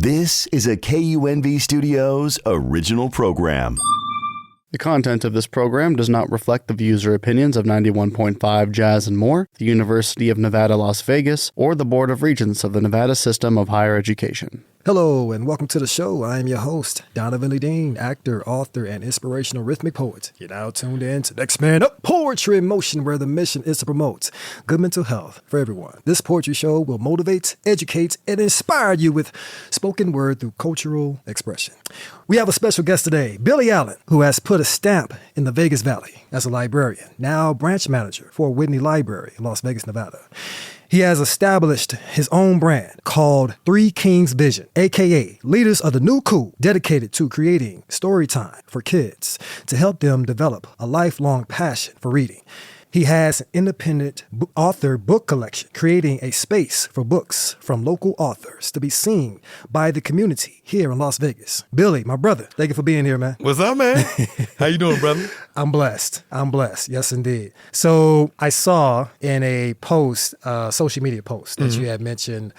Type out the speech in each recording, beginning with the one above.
This is a KUNV Studios original program. The content of this program does not reflect the views or opinions of 91.5 Jazz and More, the University of Nevada, Las Vegas, or the Board of Regents of the Nevada System of Higher Education. Hello and welcome to the show. I am your host, Donavan LeDean, actor, author, and inspirational rhythmic poet. You're now tuned in to Next Man Up Poetry in Motion, where the mission is to promote good mental health for everyone. This poetry show will motivate, educate, and inspire you with spoken word through cultural expression. We have a special guest today, Billy Allen, who has put a stamp in the Vegas Valley as a librarian, now branch manager for Whitney Library in Las Vegas, Nevada. He has established his own brand called Three Kings Vision, aka Leaders of the New Cool, dedicated to creating story time for kids to help them develop a lifelong passion for reading. He has an independent author book collection, creating a space for books from local authors to be seen by the community here in Las Vegas. Billy, my brother, thank you for being here, man. What's up, man? How you doing, brother? I'm blessed. Yes, indeed. So I saw in a post, social media post, that you had mentioning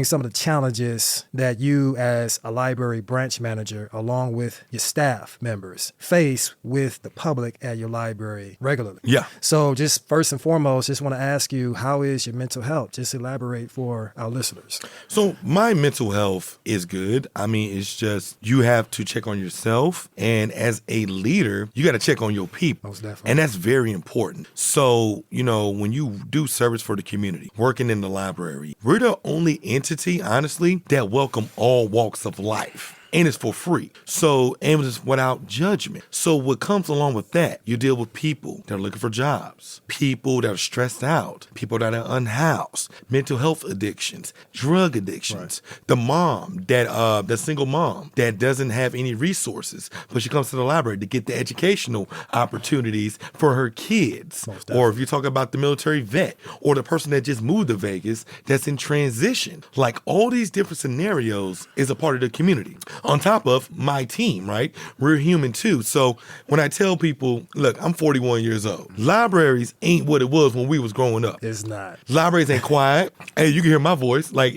some of the challenges that you as a library branch manager, along with your staff members, face with the public at your library regularly. Yeah. So just first and foremost, just want to ask you, how is your mental health? Just elaborate for our listeners. So my mental health is good. I mean, it's just you have to check on yourself. And as a leader, you got to check on your people. Most definitely. And that's very important. So, when you do service for the community, working in the library, we're the only entity, honestly, that welcome all walks of life. And it's for free. So, and it's without judgment. So what comes along with that, you deal with people that are looking for jobs, people that are stressed out, people that are unhoused, mental health addictions, drug addictions, the mom that single mom that doesn't have any resources, but she comes to the library to get the educational opportunities for her kids. Or if you talk about the military vet or the person that just moved to Vegas that's in transition, like all these different scenarios is a part of the community. On top of my team, right? We're human too. So when I tell people, look, I'm 41 years old. Libraries ain't what it was when we was growing up. It's not. Libraries ain't quiet. Hey, you can hear my voice. Like,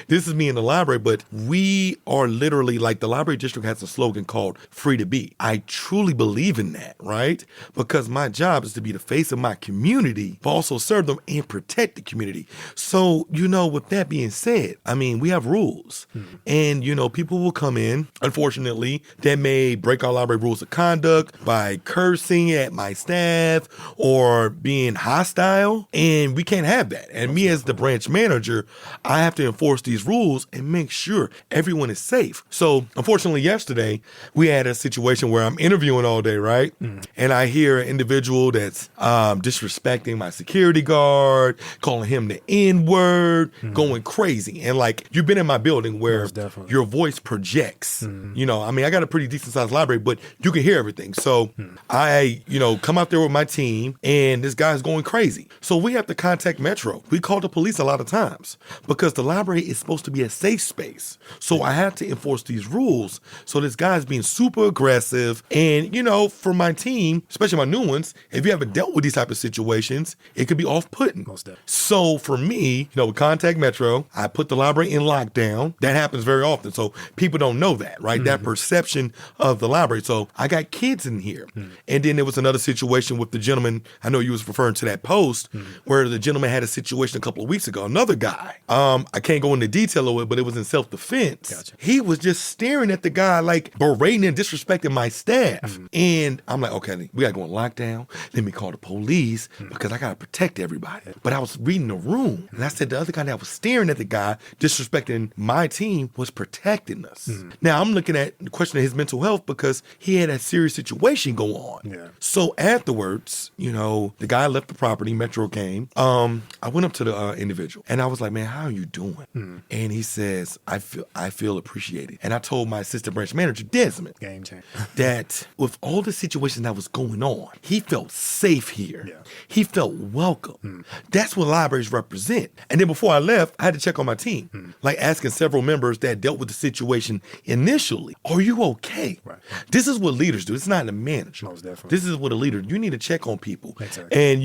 this is me in the library, but we are literally, like, the library district has a slogan called Free to Be. I truly believe in that, right? Because my job is to be the face of my community, but also serve them and protect the community. So, with that being said, I mean, we have rules. And, people will come in, unfortunately, that may break our library rules of conduct by cursing at my staff or being hostile, and we can't have that. And me as the branch manager, I have to enforce these rules and make sure everyone is safe. So unfortunately, yesterday, we had a situation where I'm interviewing all day, right? And I hear an individual that's disrespecting my security guard, calling him the N-word, going crazy. And like, you've been in my building where your voice projects. I got a pretty decent sized library, but you can hear everything. So I, come out there with my team and this guy's going crazy. So we have to contact Metro. We call the police a lot of times because the library is supposed to be a safe space. So I have to enforce these rules. So this guy's being super aggressive. And, for my team, especially my new ones, if you haven't dealt with these type of situations, it could be off-putting. So for me, we contact Metro. I put the library in lockdown. That happens very often. So people don't know that, right? That perception of the library. So I got kids in here. And then there was another situation with the gentleman, I know you was referring to that post, where the gentleman had a situation a couple of weeks ago. Another guy, I can't go into detail of it, but it was in self-defense. Gotcha. He was just staring at the guy, like berating and disrespecting my staff. And I'm like, okay, we got to go on lockdown. Let me call the police because I got to protect everybody. But I was reading the room and I said the other guy that was staring at the guy, disrespecting my team, was protecting us. Now I'm looking at the question of his mental health because he had a serious situation go on. Yeah. So afterwards, the guy left the property, Metro came. I went up to the individual and I was like, man, how are you doing? And he says, I feel appreciated. And I told my assistant branch manager, Desmond, game changer, that with all the situations that was going on, he felt safe here. Yeah. He felt welcome. That's what libraries represent. And then before I left, I had to check on my team, like asking several members that dealt with the situation initially, are you okay? Right. This is what leaders do. It's not the manager. Most definitely. This is what a leader, you need to check on people. Exactly. And,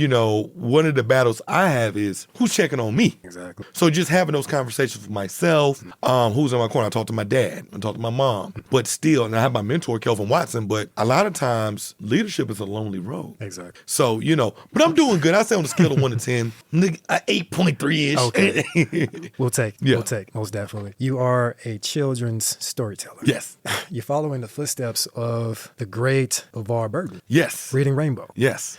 one of the battles I have is who's checking on me? Exactly. So just having those conversations with myself, who's in my corner, I talk to my dad, I talk to my mom, but still, and I have my mentor, Kelvin Watson, but a lot of times leadership is a lonely road. Exactly. So, but I'm doing good. I say on a scale of 1 to 10, 8.3-ish. Okay. We'll take. Yeah. We'll take. Most definitely. You are a children's storyteller. Yes. You're following the footsteps of the great LeVar Burton. Yes. Reading Rainbow. Yes.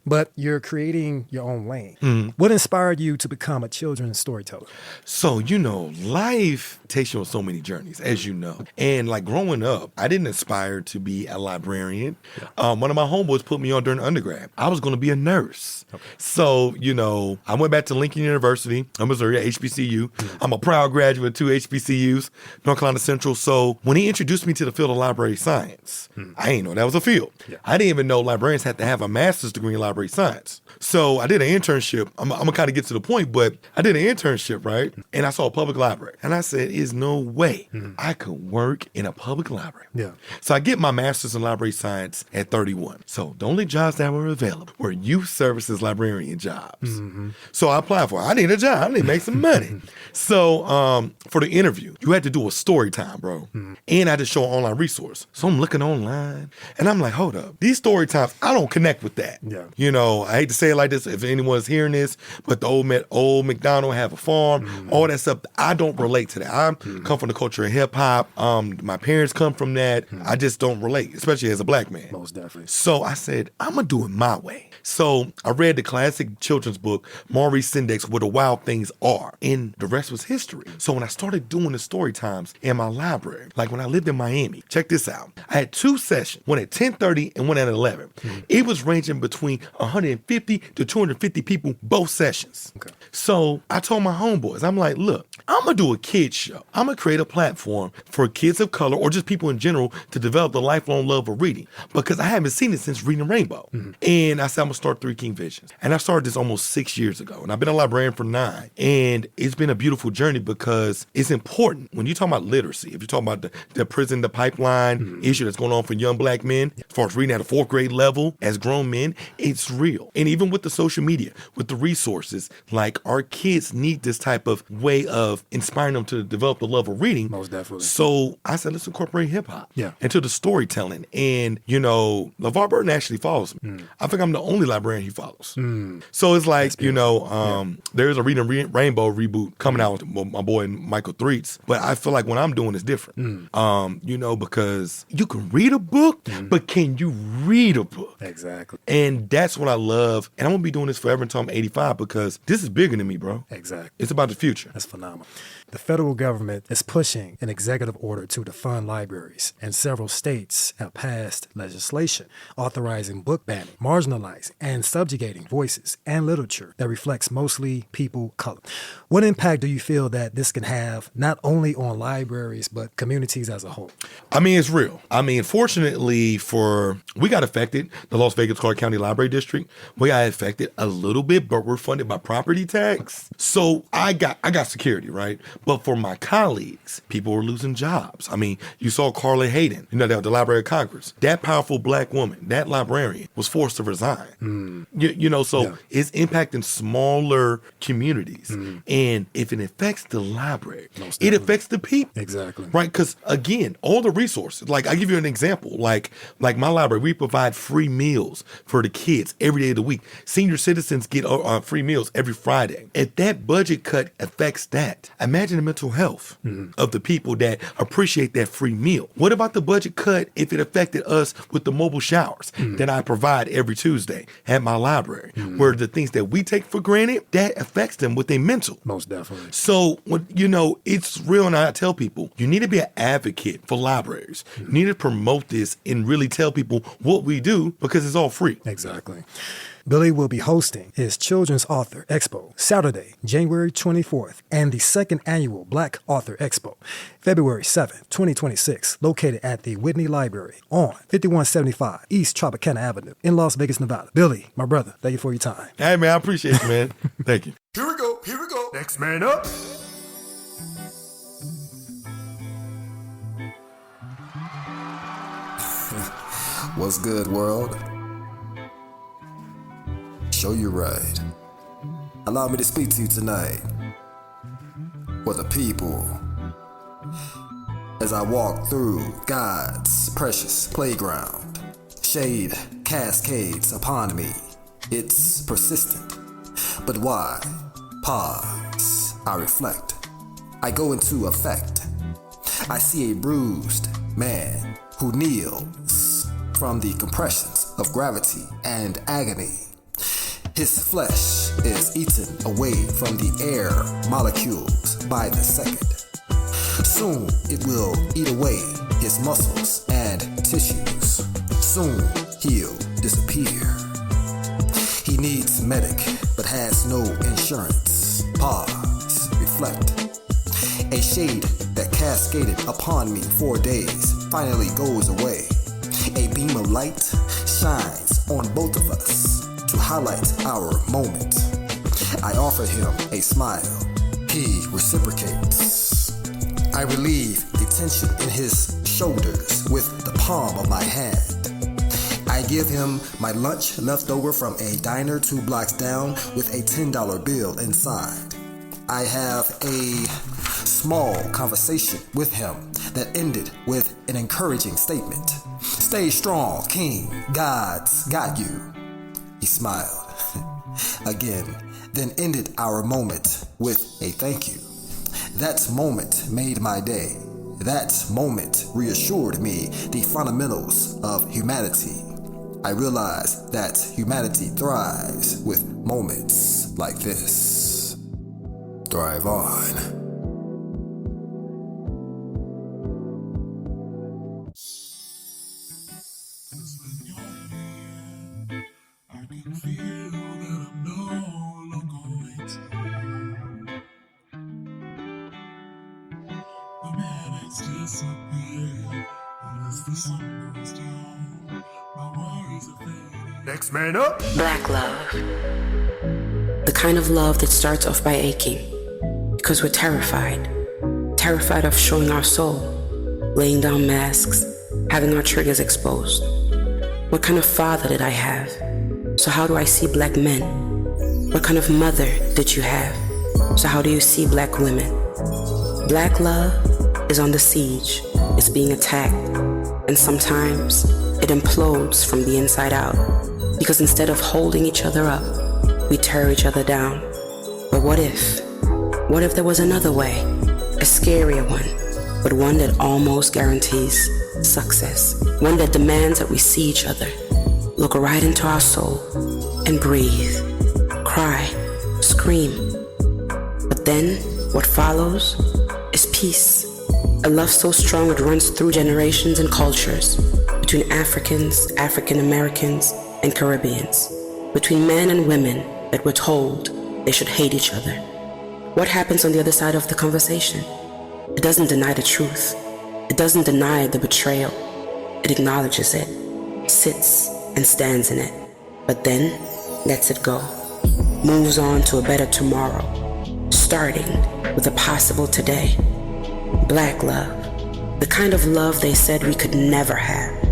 But you're creating your own lane. Mm-hmm. What inspired you to become a children's storyteller? So, life takes you on so many journeys, as you know. And like growing up, I didn't aspire to be a librarian. One of my homeboys put me on during undergrad. I was going to be a nurse. Okay. So, I went back to Lincoln University, Missouri, at HBCU. I'm a proud graduate of 2 HBCUs, North Carolina Central. So when he introduced me to the field of library science, I didn't know that was a field. Yeah. I didn't even know librarians had to have a master's degree in library science. So I did an internship. I'm going to kind of get to the point, but I did an internship, right? And I saw a public library. And I said, there's no way I could work in a public library. Yeah. So I get my master's in library science at 31. So the only jobs that were available were youth services librarian jobs. So I applied for it. I need a job. I need to make some money. So for the interview, you had to do a story time, bro. And I had to show an online resource. So I'm looking online and I'm like, hold up. These story times, I don't connect with that. Yeah. I hate to say it like this if anyone's hearing this, but the old McDonald have a farm, all that stuff. I don't relate to that. I come from the culture of hip hop. My parents come from that. I just don't relate, especially as a black man. Most definitely. So I said, I'm going to do it my way. So I read the classic children's book, Maurice Sendak, Where the Wild Things Are, and the rest was history. So when I started doing the story times in my library, like when I lived in Miami, check this out. I had 2 sessions, one at 10:30 and one at 11. It was ranging between 150 to 250 people, both sessions. Okay. So I told my homeboys, I'm like, look, I'm going to do a kids show. I'm going to create a platform for kids of color or just people in general to develop the lifelong love of reading because I haven't seen it since Reading Rainbow. And I said, I'm going to start 3 King Visions. And I started this almost 6 years ago. And I've been a librarian for 9. And it's been a beautiful journey because it's important. When you talk about literacy, if you're talking about the prison, the pipeline issue that's going on for young black men, as far as reading at a 4th grade level as grown men, it's real. And even with the social media, with the resources, like our kids need this type of way of inspiring them to develop the love of reading. Most definitely. So I said, let's incorporate hip hop into the storytelling. And, LeVar Burton actually follows me. I think I'm the only librarian he follows. So it's like, there's a Reading Rainbow reboot coming out with my boy Michael Threets. But I feel like what I'm doing is different. Because you can read a book, but can you read a book? Exactly. And that's what I love. And I'm going to be doing this forever until I'm 85 because this is bigger than me, bro. Exactly. It's about the future. That's phenomenal. The federal government is pushing an executive order to defund libraries, and several states have passed legislation authorizing book banning, marginalizing, and subjugating voices and literature that reflects mostly people of color. What impact do you feel that this can have not only on libraries, but communities as a whole? I mean, it's real. I mean, fortunately we got affected, the Las Vegas Clark County Library District, we got affected a little bit, but we're funded by property tax. So I got security, right? But for my colleagues, people were losing jobs. I mean, you saw Carla Hayden, the Library of Congress. That powerful black woman, that librarian, was forced to resign. It's impacting smaller communities. And if it affects the library, it affects the people. Exactly. Right? Because again, all the resources, like I give you an example, like my library, we provide free meals for the kids every day of the week. Senior citizens get free meals every Friday. If that budget cut affects that, imagine the mental health of the people that appreciate that free meal. What about the budget cut if it affected us with the mobile showers that I provide every Tuesday at my library, where the things that we take for granted, that affects them with their mental. Most definitely. So, it's real, and I tell people, you need to be an advocate for libraries. You need to promote this and really tell people what we do because it's all free. Exactly. Billy will be hosting his Children's Author Expo Saturday, January 24th, and the 2nd Annual Black Author Expo, February 7th, 2026, located at the Whitney Library on 5175 East Tropicana Avenue in Las Vegas, Nevada. Billy, my brother, thank you for your time. Hey, man, I appreciate you, man. Thank you. Here we go. Next man up. What's good, world? Show you right. Allow me to speak to you tonight. For the people. As I walk through God's precious playground, shade cascades upon me. It's persistent. But why? Pause. I reflect. I go into effect. I see a bruised man who kneels from the compressions of gravity and agony. His flesh is eaten away from the air molecules by the second. Soon it will eat away his muscles and tissues. Soon he'll disappear. He needs medic but has no insurance. Pause, reflect. A shade that cascaded upon me for days finally goes away. A beam of light shines on both of us to highlight our moment. I offer him a smile. He reciprocates. I relieve the tension in his shoulders with the palm of my hand. I give him my lunch left over from a diner 2 blocks down with a $10 bill inside. I have a small conversation with him that ended with an encouraging statement. Stay strong, King. God's got you. He smiled again, then ended our moment with a thank you. That moment made my day. That moment reassured me the fundamentals of humanity. I realized that humanity thrives with moments like this. Thrive on. Next man up. Black love. The kind of love that starts off by aching because we're terrified. Terrified of showing our soul, laying down masks, having our triggers exposed. What kind of father did I have? So how do I see black men? What kind of mother did you have? So how do you see black women? Black love is on the siege. It's being attacked. And sometimes it implodes from the inside out. Because instead of holding each other up, we tear each other down. But what if? What if there was another way? A scarier one, but one that almost guarantees success. One that demands that we see each other, look right into our soul, and breathe, cry, scream. But then, what follows is peace. A love so strong it runs through generations and cultures, between Africans, African Americans, and Caribbeans, between men and women that we're told they should hate each other. What happens on the other side of the conversation? It doesn't deny the truth. It doesn't deny the betrayal. It acknowledges it, sits and stands in it, but then lets it go, moves on to a better tomorrow, starting with a possible today. Black love, the kind of love they said we could never have.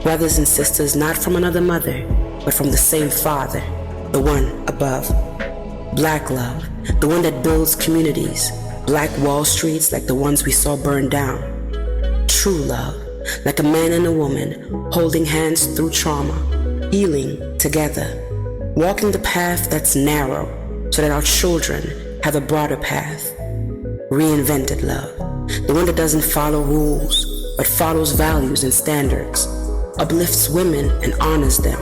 Brothers and sisters not from another mother, but from the same father, the one above. Black love, the one that builds communities, black Wall Streets like the ones we saw burned down. True love, like a man and a woman holding hands through trauma, healing together, walking the path that's narrow so that our children have a broader path. Reinvented love, the one that doesn't follow rules, but follows values and standards, uplifts women and honors them,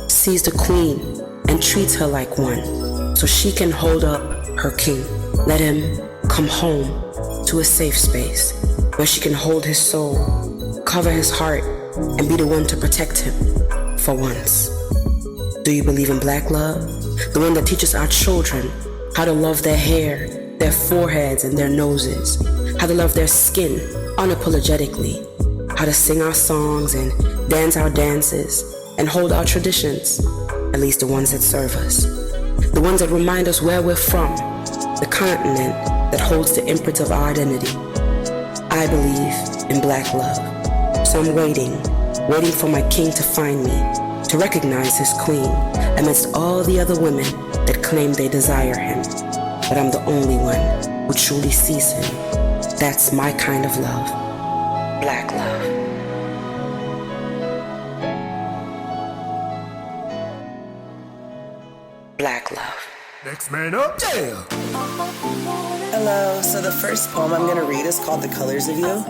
sees the queen and treats her like one, so she can hold up her king. Let him come home to a safe space where she can hold his soul, cover his heart, and be the one to protect him for once. Do you believe in black love? The one that teaches our children how to love their hair, their foreheads, and their noses, how to love their skin unapologetically, how to sing our songs and dance our dances and hold our traditions, at least the ones that serve us, the ones that remind us where we're from, the continent that holds the imprint of our identity. I believe in black love, so I'm waiting waiting for my king to find me, to recognize his queen amidst all the other women that claim they desire him. But I'm the only one who truly sees him. That's my kind of love. Black love. Black love. Next man up. Yeah. Hello, so the first poem I'm gonna read is called The Colors of You.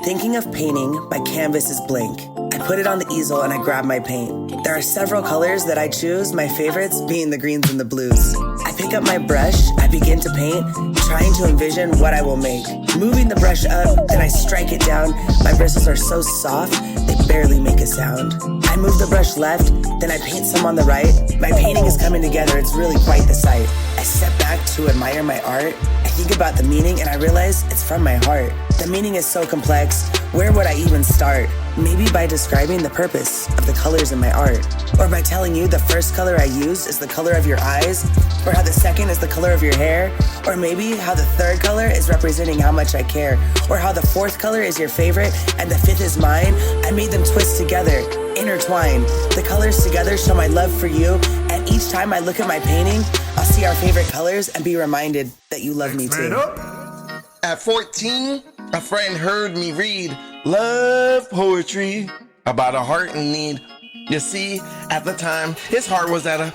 Thinking of painting, my canvas is blank. I put it on the easel and I grab my paint. There are several colors that I choose, my favorites being the greens and the blues. I pick up my brush, I begin to paint, trying to envision what I will make. Moving the brush up, then I strike it down. My bristles are so soft, they barely make a sound. I move the brush left, then I paint some on the right. My painting is coming together, it's really quite the sight. I step back to admire my art. I think about the meaning and I realize it's from my heart. The meaning is so complex, where would I even start? Maybe by describing the purpose of the colors in my art. Or by telling you the first color I used is the color of your eyes, or how the second is the color of your hair, or maybe how the third color is representing how much I care, or how the fourth color is your favorite and the fifth is mine. I made them twist together, intertwine. The colors together show my love for you, and each time I look at my painting, I'll see our favorite colors and be reminded that you love me too. At 14, a friend heard me read love poetry about a heart in need. You see, at the time, his heart was at a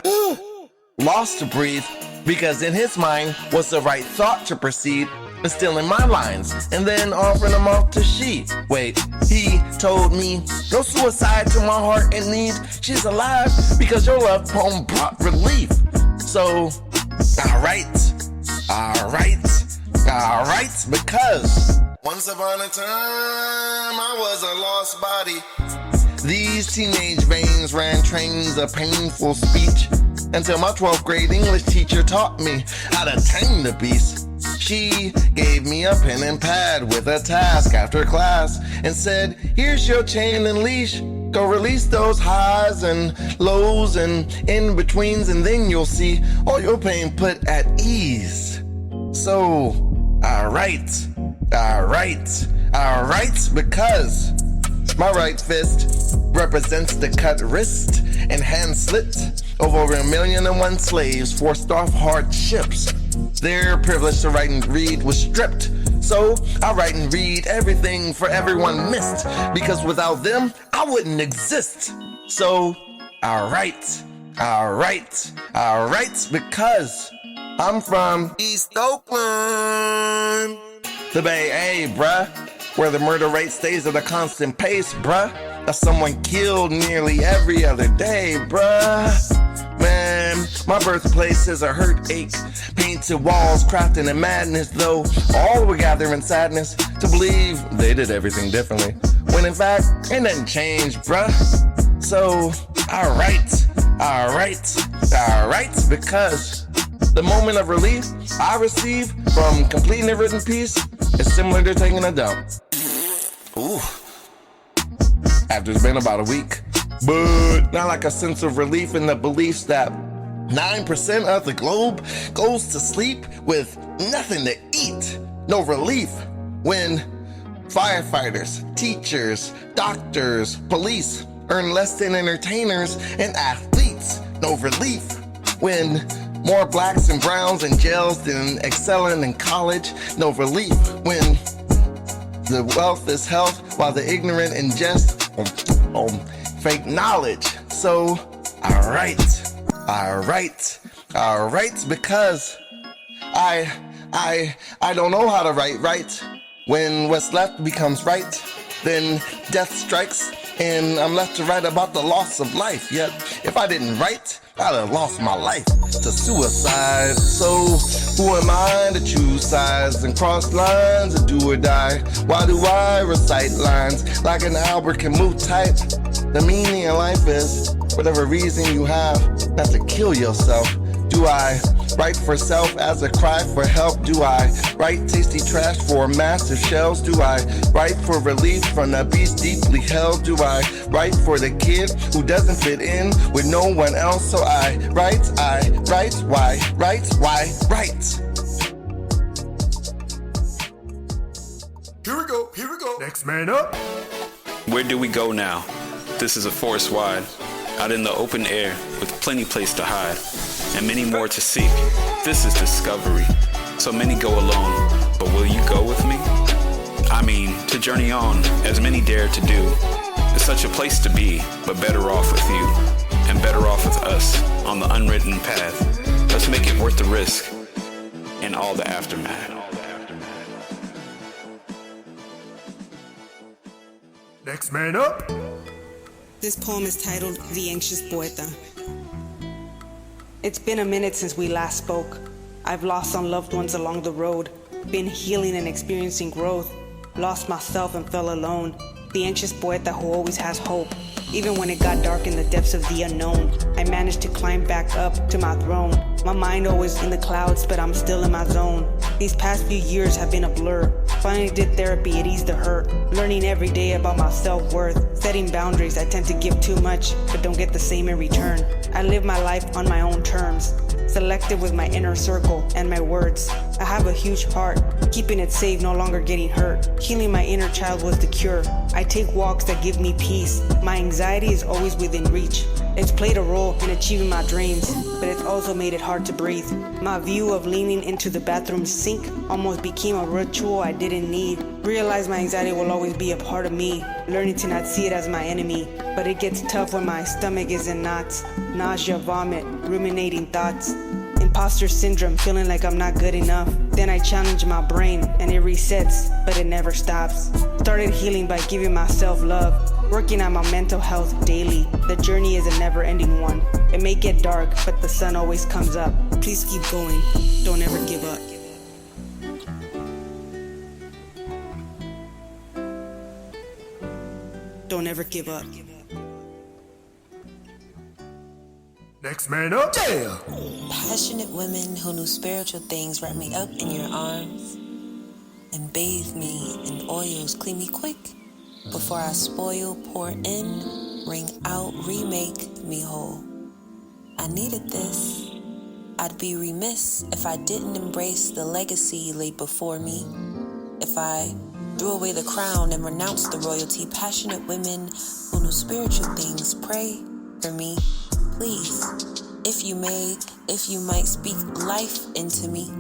loss to breathe, because in his mind was the right thought to proceed, instilling my lines and then offering them off to she. Wait, he told me, no suicide to my heart in need. She's alive because your love poem brought relief. So, alright, because once upon a time I was a lost body. These teenage veins ran trains of painful speech until my 12th grade English teacher taught me how to tame the beast. She gave me a pen and pad with a task after class and said, here's your chain and leash. Go release those highs and lows and in-betweens, and then you'll see all your pain put at ease. So, alright, because my right fist represents the cut wrist and hand slit of over 1,000,001 slaves forced off hardships. Their privilege to write and read was stripped. So I write and read everything for everyone missed, because without them, I wouldn't exist. So, alright, because I'm from East Oakland, the Bay A, bruh, where the murder rate stays at a constant pace, bruh. Of someone killed nearly every other day, bruh. Man, my birthplace is a hurt ache. Painted walls crafting in madness, though all were gathering sadness to believe they did everything differently, when in fact, ain't nothing changed, bruh. So, alright, because the moment of relief I receive from completing a written piece is similar to taking a dump. Ooh. After it's been about a week. But not like a sense of relief in the beliefs that 9% of the globe goes to sleep with nothing to eat. No relief when firefighters, teachers, doctors, police earn less than entertainers and athletes. No relief when more blacks and browns in jails than excelling in college. No relief when the wealth is health while the ignorant ingest fake knowledge. So, alright, because I don't know how to write right. When what's left becomes right, then death strikes and I'm left to write about the loss of life. Yet, if I didn't write, I'd have lost my life to suicide. So, who am I to choose sides and cross lines or do or die? Why do I recite lines like an Albert Camus type? The meaning of life is whatever reason you have not to kill yourself. Do I write for self as a cry for help? Do I write tasty trash for massive shells? Do I write for relief from the beast deeply held? Do I write for the kid who doesn't fit in with no one else? So I write, why? Here we go. Next man up. Where do we go now? This is a forest wide, out in the open air with plenty place to hide, and many more to seek. This is discovery. So many go alone, but will you go with me? I mean, to journey on, as many dare to do. It's such a place to be, but better off with you, and better off with us, on the unwritten path. Let's make it worth the risk, and all the aftermath. Next man up. This poem is titled The Anxious Poeta. It's been a minute since we last spoke. I've lost some loved ones along the road, been healing and experiencing growth, lost myself and felt alone. The anxious poeta who always has hope. Even when it got dark in the depths of the unknown, I managed to climb back up to my throne. My mind always in the clouds, but I'm still in my zone. These past few years have been a blur. Finally did therapy, it eased the hurt. Learning every day about my self-worth. Setting boundaries, I tend to give too much, but don't get the same in return. I live my life on my own terms. Selective with my inner circle and my words. I have a huge heart, keeping it safe, no longer getting hurt. Healing my inner child was the cure. I take walks that give me peace. My anxiety is always within reach. It's played a role in achieving my dreams, but it's also made it hard to breathe. My view of leaning into the bathroom sink almost became a ritual I didn't need. Realized my anxiety will always be a part of me, learning to not see it as my enemy. But it gets tough when my stomach is in knots. Nausea, vomit, ruminating thoughts. Imposter syndrome, feeling like I'm not good enough. Then I challenge my brain and it resets, but it never stops. Started healing by giving myself love, working on my mental health daily. The journey is a never-ending one. It may get dark, but the sun always comes up. Please keep going. Don't ever give up. Don't ever give up. Next man up. Yeah. Passionate women who knew spiritual things wrap me up in your arms and bathe me in oils, clean me quick before I spoil, pour in, wring out, remake me whole. I needed this. I'd be remiss if I didn't embrace the legacy laid before me. If I threw away the crown and renounced the royalty. Passionate women who knew spiritual things, pray for me, please. If you may, if you might speak life into me.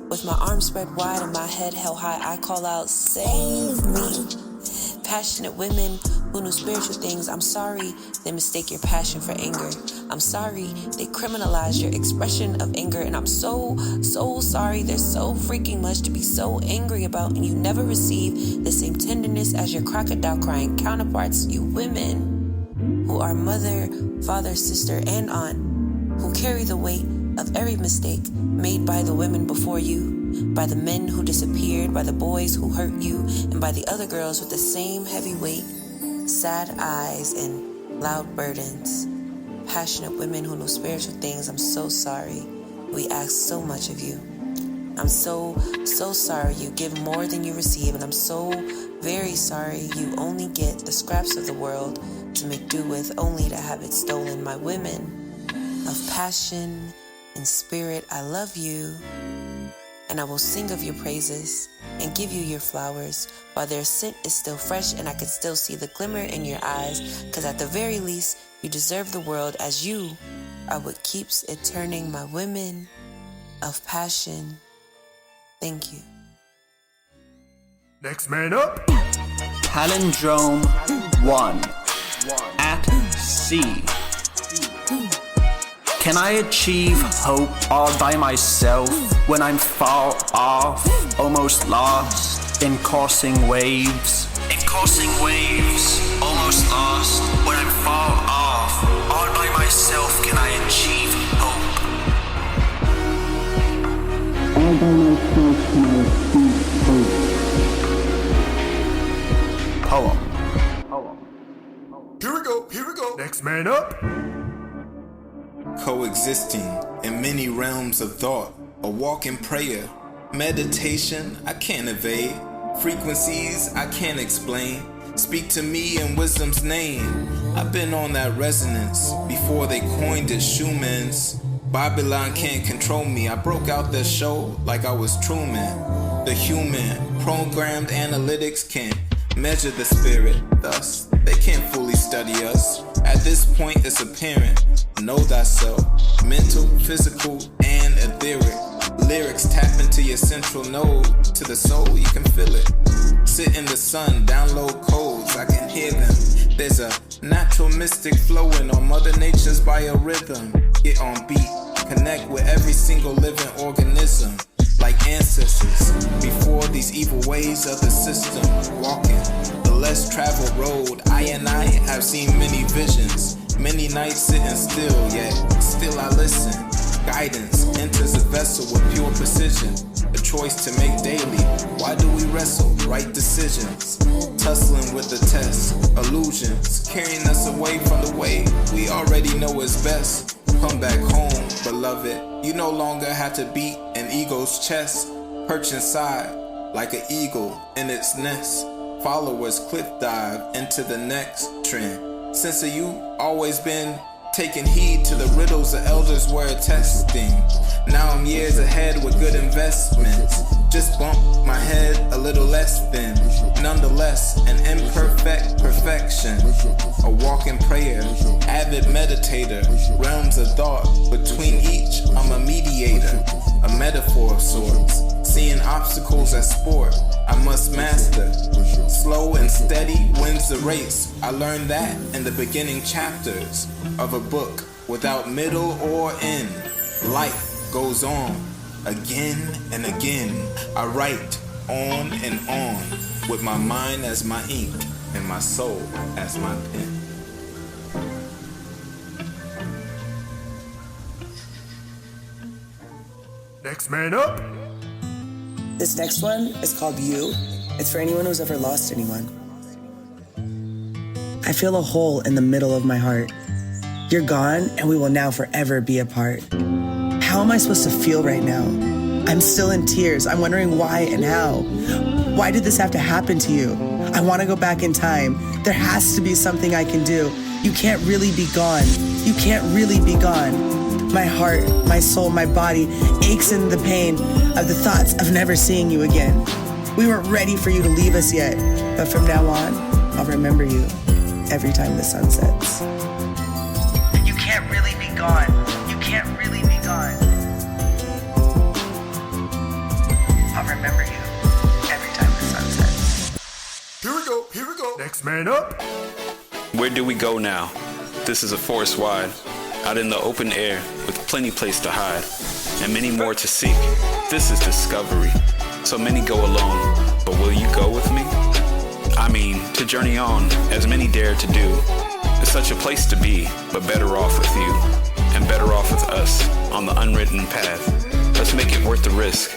With my arms spread wide and my head held high, I call out, save me. Passionate women who knew spiritual things, I'm sorry they mistake your passion for anger. I'm sorry they criminalize your expression of anger. And I'm so sorry there's so freaking much to be so angry about, and you never receive the same tenderness as your crocodile crying counterparts. You women who are mother, father, sister, and aunt, who carry the weight of every mistake made by the women before you, by the men who disappeared, by the boys who hurt you, and by the other girls with the same heavy weight, sad eyes, and loud burdens. Passionate women who know spiritual things, I'm so sorry. We ask so much of you. I'm so sorry you give more than you receive, and I'm so very sorry you only get the scraps of the world to make do with, only to have it stolen. My women of passion and spirit, I love you, and I will sing of your praises and give you your flowers while their scent is still fresh and I can still see the glimmer in your eyes, because at the very least you deserve the world, as you are what keeps it turning. My women of passion, thank you. Next man up. Palindrome 1. At sea. Can I achieve hope all by myself when I'm far off, almost lost in coursing waves? Almost lost when I'm far off, all by myself. Can I achieve hope? All by myself can I achieve hope. Poem. Here we go. Next man up. Coexisting in many realms of thought, a walk in prayer, meditation I can't evade, frequencies I can't explain. Speak to me in wisdom's name. I've been on that resonance before they coined it Schumann's. Babylon can't control me. I broke out the show like I was Truman. The human programmed analytics can't measure the spirit, thus they can't fully study us. At this point it's apparent, know thyself, mental, physical, and etheric. Lyrics tap into your central node, to the soul, you can feel it. Sit in the sun, download codes, I can hear them. There's a natural mystic flowing on Mother Nature's biorhythm. Get on beat, connect with every single living organism. Like ancestors, before these evil ways of the system. Walking the less traveled road, I have seen many visions. Many nights sitting still, yet still I listen. Guidance enters a vessel with pure precision. A choice to make daily. Why do we wrestle? Right decisions. Tussling with the test. Illusions carrying us away from the way we already know is best. Come back home, beloved. You no longer have to beat an ego's chest. Perch inside like an eagle in its nest. Followers cliff dive into the next trend. Since you always been taking heed to the riddles the elders were attesting. Now I'm years ahead with good investments. Just bump my head a little less than. Nonetheless, an imperfect perfection. A walking prayer, avid meditator. Realms of thought, between each I'm a mediator. A metaphor of sorts. Seeing obstacles as sport, I must master. Slow and steady wins the race. I learned that in the beginning chapters of a book without middle or end. Life goes on again and again. I write on and on with my mind as my ink and my soul as my pen. Next man up. This next one is called You. It's for anyone who's ever lost anyone. I feel a hole in the middle of my heart. You're gone, and we will now forever be apart. How am I supposed to feel right now? I'm still in tears. I'm wondering why and how. Why did this have to happen to you? I want to go back in time. There has to be something I can do. You can't really be gone. You can't really be gone. My heart, my soul, my body aches in the pain of the thoughts of never seeing you again. We weren't ready for you to leave us yet, but from now on, I'll remember you every time the sun sets. You can't really be gone. You can't really be gone. I'll remember you every time the sun sets. Here we go. Next man up. Where do we go now? This is a forest wide, out in the open air with plenty place to hide and many more to seek. This is discovery. So many go alone, but will you go with me? I mean, to journey on, as many dare to do. It's such a place to be, but better off with you, and better off with us, on the unwritten path. Let's make it worth the risk,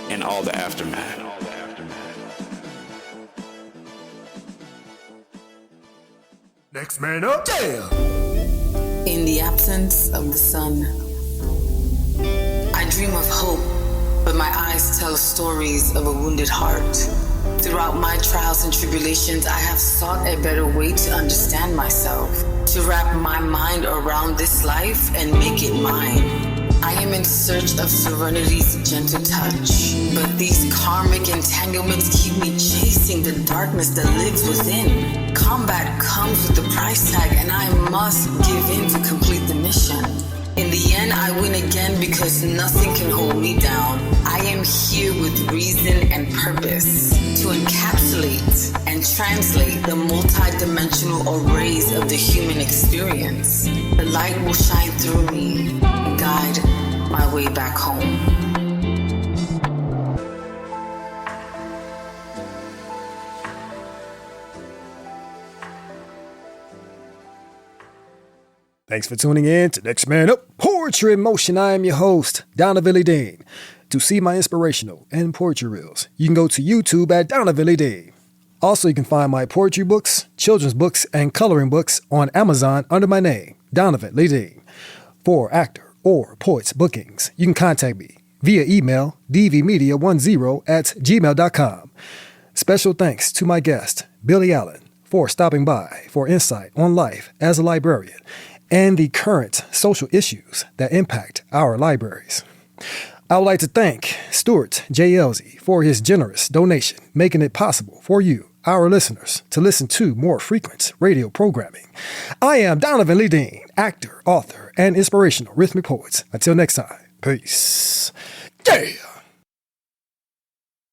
and all the aftermath. Next man up. Yeah. In the absence of the sun, I dream of hope, but my eyes tell stories of a wounded heart. Throughout my trials and tribulations, I have sought a better way to understand myself, to wrap my mind around this life and make it mine. I am in search of serenity's gentle touch, but these karmic entanglements keep me chasing the darkness that lives within. Combat comes with a price tag, and I must give in to complete the mission. In the end, I win again because nothing can hold me down. I am here with reason and purpose to encapsulate and translate the multi-dimensional arrays of the human experience. The light will shine through me and guide my way back home. Thanks for tuning in to Next Man Up Poetry in Motion. I am your host, Donavan LeDean. To see my inspirational and poetry reels, you can go to YouTube at Donavan LeDean. Also, you can find my poetry books, children's books, and coloring books on Amazon under my name, Donavan LeDean. For actor or poets bookings, you can contact me via email, dvmedia10@gmail.com. Special thanks to my guest, Billy Allen, for stopping by for insight on life as a librarian and the current social issues that impact our libraries. I would like to thank Stuart J. Elsie for his generous donation, making it possible for you, our listeners, to listen to more frequent radio programming. I am Donavan LeDean, actor, author, and inspirational rhythmic poet. Until next time, peace. Yeah!